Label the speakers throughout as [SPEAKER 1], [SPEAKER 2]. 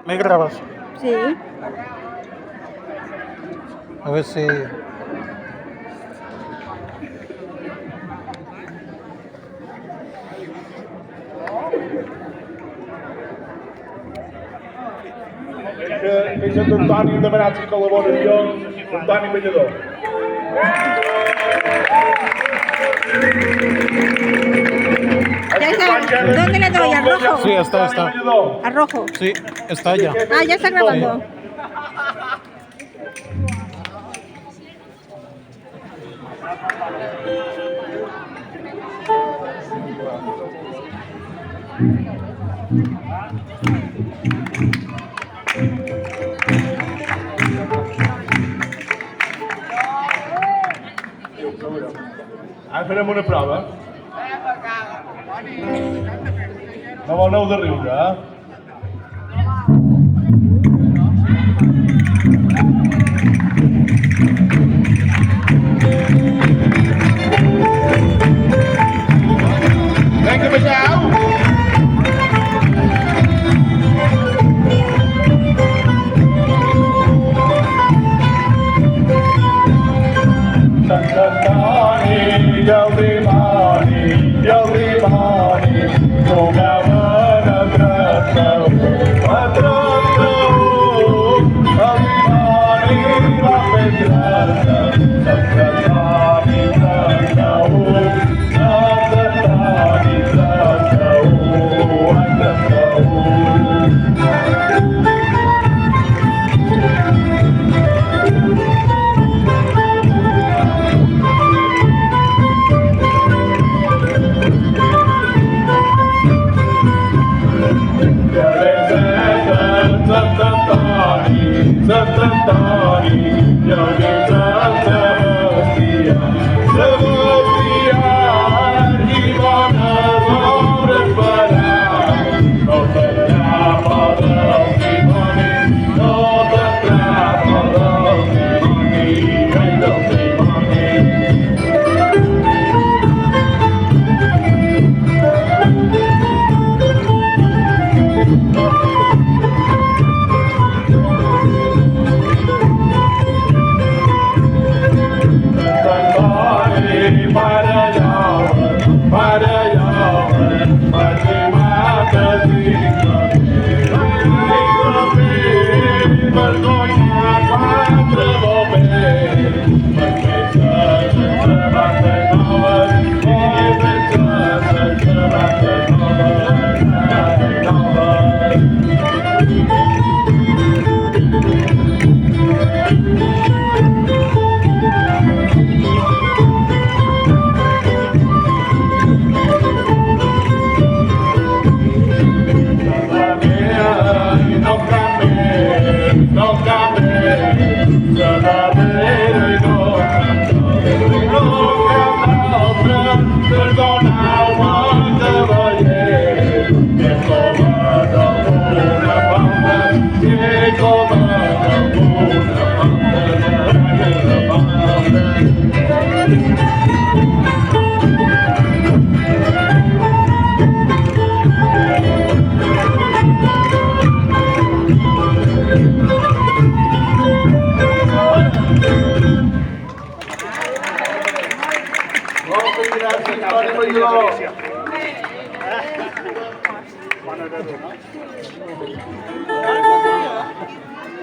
[SPEAKER 1] ¿Me grabas?
[SPEAKER 2] Sí.
[SPEAKER 1] A ver si...
[SPEAKER 3] Is het een Dani de Manatsi Colaboración, un Dani Bellador.
[SPEAKER 2] Ya está. ¿Dónde le doy? ¿Al rojo?
[SPEAKER 1] Sí, está.
[SPEAKER 2] Al rojo.
[SPEAKER 1] Sí, está ya.
[SPEAKER 2] Ah, ya está grabando.
[SPEAKER 3] Farem una prova. No voleu de riure, eh? Vinga, vegeu!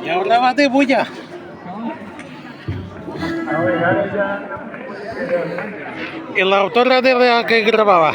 [SPEAKER 1] Y ahora va de bulla. ¿Y la autora de la que grababa?